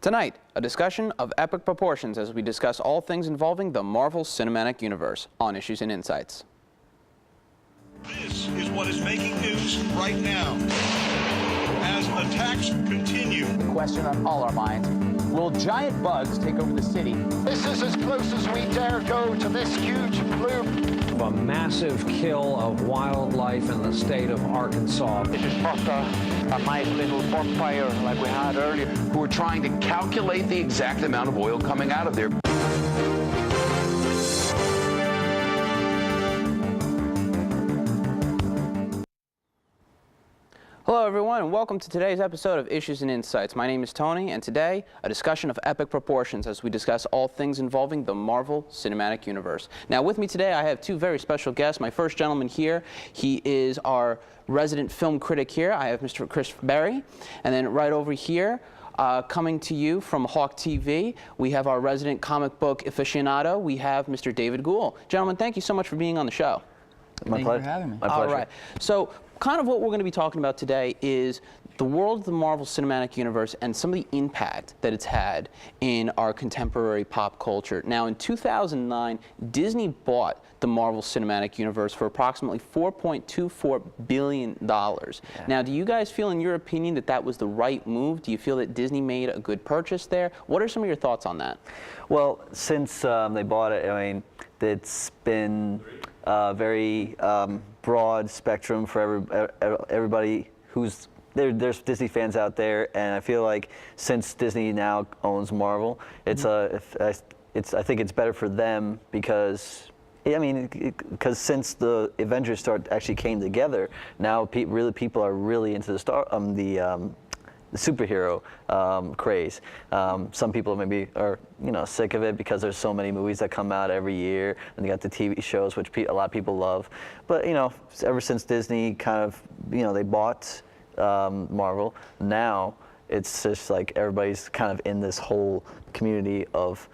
Tonight, a discussion of epic proportions as we discuss all things involving the Marvel Cinematic Universe on Issues and Insights. This is what is making news right now. As attacks continue. The question on all our minds, will giant bugs take over the city? This is as close as we dare go to this huge bloop. A massive kill of wildlife in the state of Arkansas. This is just a nice little bonfire like we had earlier. Who are trying to calculate the exact amount of oil coming out of there. Hello everyone and welcome to today's episode of Issues and Insights. My name is Tony and today a discussion of epic proportions as we discuss all things involving the Marvel Cinematic Universe. Now with me today I have two very special guests. My first gentleman here, he is our resident film critic here. I have Mr. Chris Berry, and then right over here coming to you from Hawk TV, we have our resident comic book aficionado. We have Mr. David Gould. Gentlemen, thank you so much for being on the show. Thank you for having me. My pleasure. All right. So kind of what we're going to be talking about today is the world of the Marvel Cinematic Universe and some of the impact that it's had in our contemporary pop culture. Now, in 2009, Disney bought the Marvel Cinematic Universe for approximately $4.24 billion. Now, do you guys feel, in your opinion, that that was the right move? Do you feel that Disney made a good purchase there? What are some of your thoughts on that? Well, since they bought it, I mean, it's been very broad spectrum for everybody who's there's Disney fans out there, and I feel like since Disney now owns Marvel, it's I think it's better for them because because since the Avengers actually came together, now people are really into the superhero craze. Some people maybe are sick of it because there's so many movies that come out every year, and they got the TV shows which a lot of people love. But ever since Disney kind of they bought Marvel, now it's just like everybody's kind of in this whole community of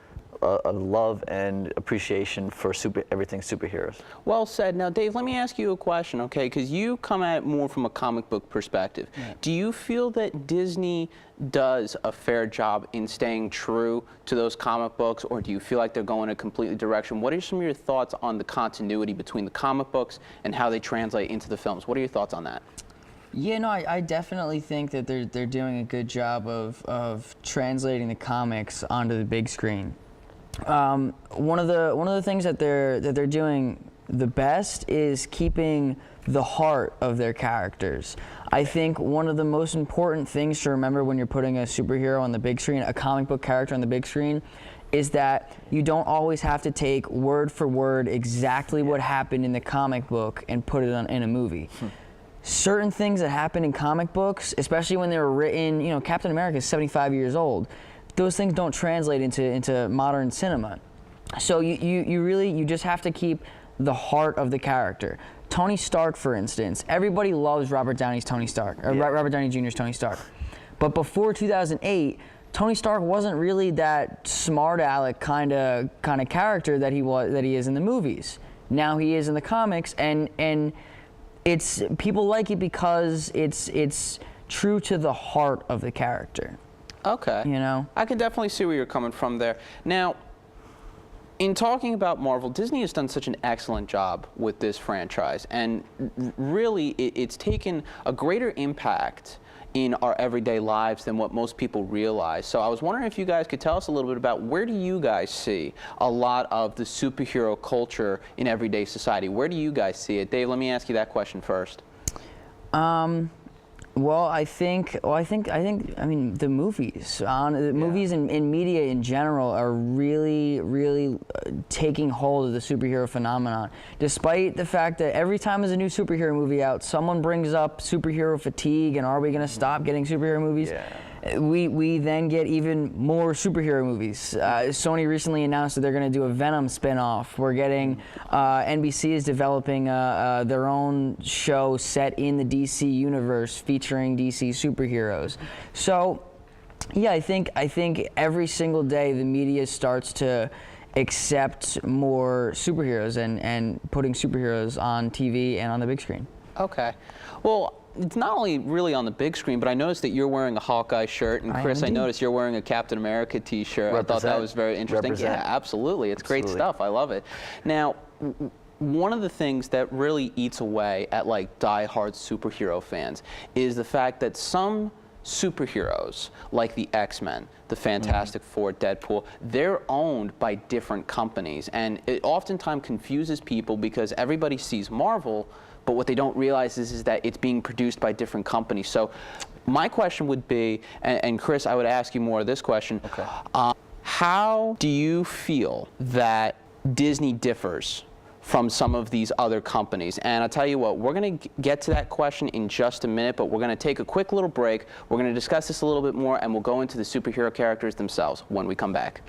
love and appreciation for everything superheroes. Well said. Now, Dave, let me ask you a question, okay? Because you come at it more from a comic book perspective. Yeah. Do you feel that Disney does a fair job in staying true to those comic books, or do you feel like they're going a completely direction? What are some of your thoughts on the continuity between the comic books and how they translate into the films? What are your thoughts on that? Yeah, no, I definitely think that they're doing a good job of translating the comics onto the big screen. One of the things that they're doing the best is keeping the heart of their characters. I think one of the most important things to remember when you're putting a superhero on the big screen, a comic book character on the big screen, is that you don't always have to take word for word exactly what happened in the comic book and put it in a movie. Certain things that happen in comic books, especially when they were written, Captain America is 75 years old. Those things don't translate into modern cinema. So you just have to keep the heart of the character. Tony Stark, for instance, everybody loves Robert Downey's Tony Stark, or Robert Downey Jr.'s Tony Stark. But before 2008, Tony Stark wasn't really that smart aleck kind of character that he is in the movies. Now he is in the comics, and it's people like it because it's true to the heart of the character. Okay. I can definitely see where you're coming from there. Now, in talking about Marvel, Disney has done such an excellent job with this franchise, and really it's taken a greater impact in our everyday lives than what most people realize. So I was wondering if you guys could tell us a little bit about where do you guys see a lot of the superhero culture in everyday society? Where do you guys see it? Dave, let me ask you that question first. Well, I mean, the movies, movies and media in general are really taking hold of the superhero phenomenon. Despite the fact that every time there's a new superhero movie out, someone brings up superhero fatigue and are we going to stop getting superhero movies? Yeah. We then get even more superhero movies. Sony recently announced that they're going to do a Venom spin-off. We're getting NBC is developing their own show set in the DC universe featuring DC superheroes. So, yeah, I think every single day the media starts to accept more superheroes and putting superheroes on TV and on the big screen. Okay. Well, it's not only really on the big screen, but I noticed that you're wearing a Hawkeye shirt, and Chris, I noticed you're wearing a Captain America T-shirt. I thought that was very interesting. Represent. Yeah, absolutely. It's great stuff. I love it. Now, one of the things that really eats away at like die-hard superhero fans is the fact that some superheroes like the X-Men, the Fantastic Four, Deadpool, they're owned by different companies, and it oftentimes confuses people because everybody sees Marvel, but what they don't realize is that it's being produced by different companies. So my question would be, and Chris, I would ask you more of this question, how do you feel that Disney differs from some of these other companies? And I'll tell you what, we're going to get to that question in just a minute, but we're going to take a quick little break. We're going to discuss this a little bit more, and we'll go into the superhero characters themselves when we come back.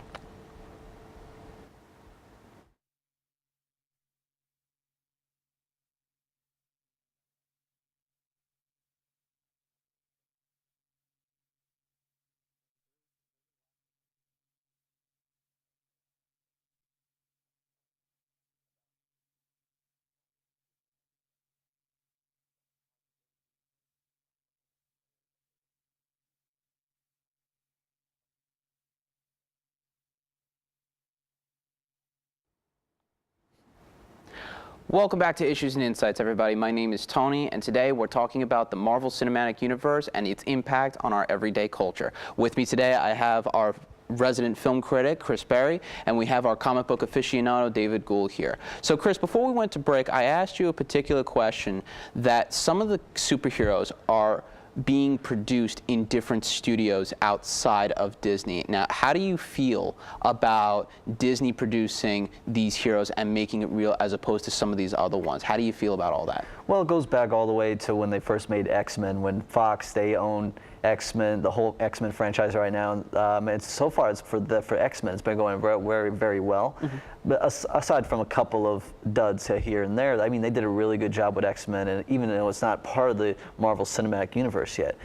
Welcome back to Issues and Insights, everybody. My name is Tony, and today we're talking about the Marvel Cinematic Universe and its impact on our everyday culture. With me today, I have our resident film critic, Chris Berry, and we have our comic book aficionado, David Gould, here. So, Chris, before we went to break, I asked you a particular question that some of the superheroes are being produced in different studios outside of Disney. Now, how do you feel about Disney producing these heroes and making it real as opposed to some of these other ones? How do you feel about all that? Well, it goes back all the way to when they first made X-Men, when Fox, they own X-Men, the whole X-Men franchise right now. And so far, it's for X-Men, it's been going very, very well. But aside from a couple of duds here and there, I mean, they did a really good job with X-Men, and even though it's not part of the Marvel Cinematic Universe yet.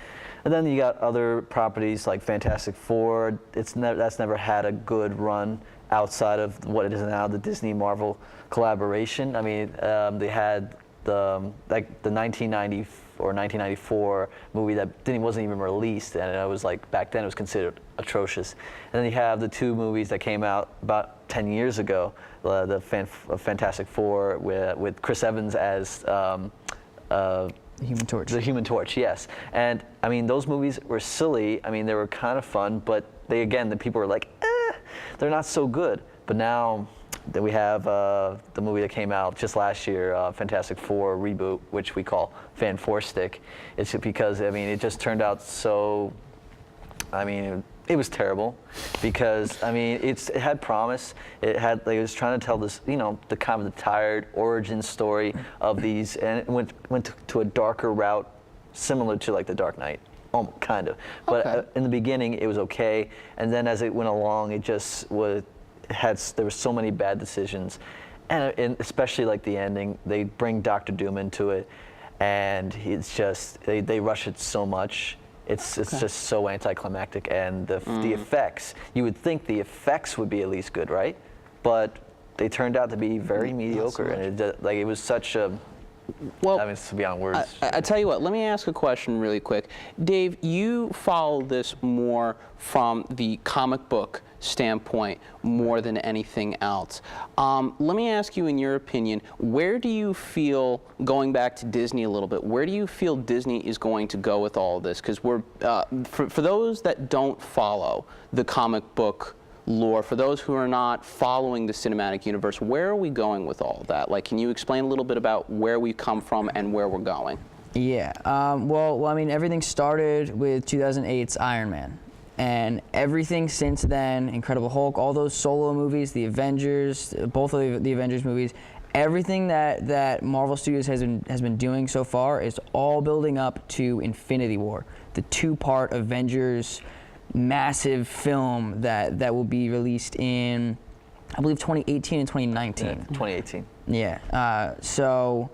And then you got other properties like Fantastic Four. That's never had a good run outside of what it is now, the Disney-Marvel collaboration. I mean, they had the 1990 or 1994 movie that wasn't even released, and it was like, back then it was considered atrocious. And then you have the two movies that came out about 10 years ago, the Fantastic Four with Chris Evans as The Human Torch. The Human Torch, yes. And I mean, those movies were silly. I mean, they were kind of fun, but the people were like, they're not so good. But now that we have the movie that came out just last year, Fantastic Four reboot, which we call Fan Four Stick. It's because, I mean, it just turned out so, I mean, it was terrible because, I mean, it had promise. It was trying to tell this, you know, the kind of the tired origin story of these, and it went to a darker route, similar to like The Dark Knight, kind of. But in the beginning, it was okay, and then as it went along, it just was. There were so many bad decisions, and especially like the ending. They bring Dr. Doom into it, and it's just they rush it so much. It's just so anticlimactic, and the effects. You would think the effects would be at least good, right? But they turned out to be very mediocre, and it was such a. Well, I mean, it's beyond words. I tell you what, let me ask a question really quick. Dave, you follow this more from the comic book standpoint more than anything else. Let me ask you, in your opinion, where do you feel, going back to Disney a little bit, where do you feel Disney is going to go with all of this? Because for those that don't follow the comic book lore, for those who are not following the cinematic universe, where are we going with all of that? Like, can you explain a little bit about where we've come from and where we're going? Yeah, well, I mean, everything started with 2008's Iron Man. And everything since then, Incredible Hulk, all those solo movies, the Avengers, both of the Avengers movies, everything that Marvel Studios has been doing so far is all building up to Infinity War, the two-part Avengers massive film that will be released in, I believe, 2018 and 2019. Yeah, 2018. Yeah. So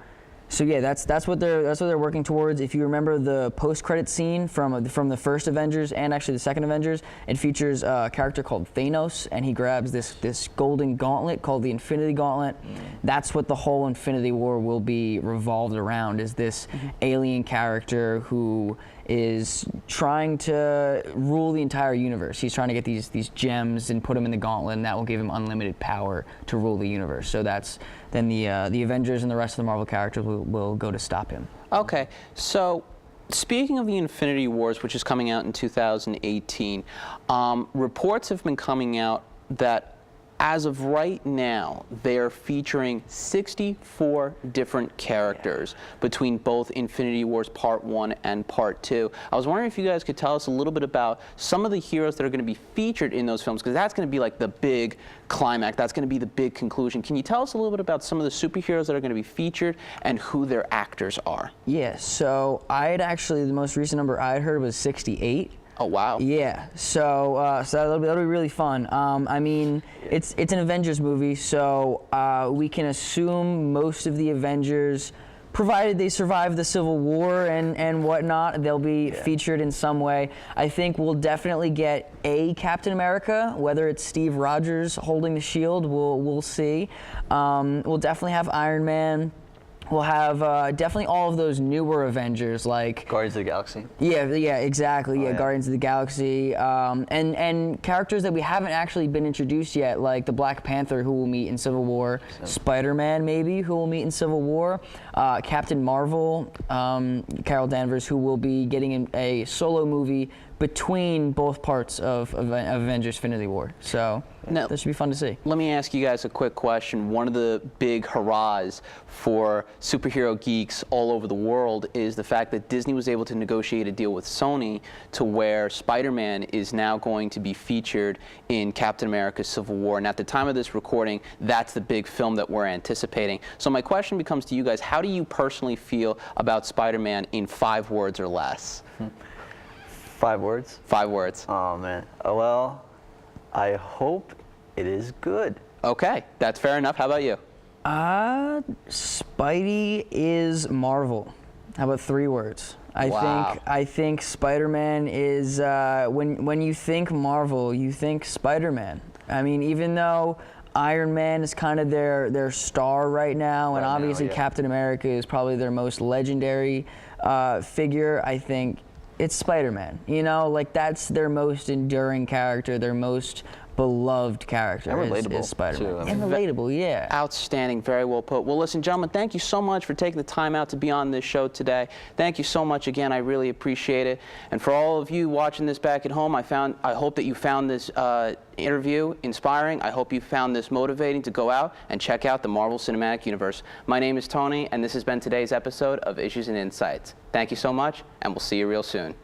So yeah, that's what they're working towards. If you remember the post-credit scene from the first Avengers and actually the second Avengers, it features a character called Thanos, and he grabs this golden gauntlet called the Infinity Gauntlet. That's what the whole Infinity War will be revolved around, is this alien character who is trying to rule the entire universe. He's trying to get these gems and put them in the gauntlet, and that will give him unlimited power to rule the universe. So then the Avengers and the rest of the Marvel characters will go to stop him. Okay, so speaking of the Infinity Wars, which is coming out in 2018, reports have been coming out that as of right now, they are featuring 64 different characters between both Infinity Wars Part 1 and Part 2. I was wondering if you guys could tell us a little bit about some of the heroes that are going to be featured in those films, because that's going to be like the big climax. That's going to be the big conclusion. Can you tell us a little bit about some of the superheroes that are going to be featured and who their actors are? Yeah, so the most recent number I had heard was 68. Oh, wow. Yeah, so that'll be really fun. I mean, it's an Avengers movie, so we can assume most of the Avengers, provided they survive the Civil War and whatnot, they'll be featured in some way. I think we'll definitely get a Captain America, whether it's Steve Rogers holding the shield, we'll see. We'll definitely have Iron Man. We'll have definitely all of those newer Avengers, like Guardians of the Galaxy. Yeah, exactly. Oh, yeah. Guardians of the Galaxy, and characters that we haven't actually been introduced yet, like the Black Panther, who we'll meet in Civil War, Spider-Man, maybe, who we'll meet in Civil War, Captain Marvel, Carol Danvers, who will be getting in a solo movie between both parts of Avengers Infinity War. So Now, that should be fun to see. Let me ask you guys a quick question. One of the big hurrahs for superhero geeks all over the world is the fact that Disney was able to negotiate a deal with Sony to where Spider-Man is now going to be featured in Captain America Civil War. And at the time of this recording, that's the big film that we're anticipating. So my question becomes to you guys, how do you personally feel about Spider-Man in 5 words or less? 5 words? 5 words. Oh, man. Well, I hope it is good. Okay, that's fair enough. How about you? Spidey is Marvel. How about 3 words? Wow. I think Spider-Man is when you think Marvel, you think Spider-Man. I mean, even though Iron Man is kind of their star right now, and obviously Captain America is probably their most legendary figure, I think it's Spider-Man. You know, like that's their most enduring character, their most beloved character is Spider-Man. too. I And relatable, yeah. Outstanding, very well put. Well, listen, gentlemen, thank you so much for taking the time out to be on this show today. Thank you so much again. I really appreciate it. And for all of you watching this back at home, I hope that you found this interview inspiring. I hope you found this motivating to go out and check out the Marvel Cinematic Universe. My name is Tony, and this has been today's episode of Issues and Insights. Thank you so much, and we'll see you real soon.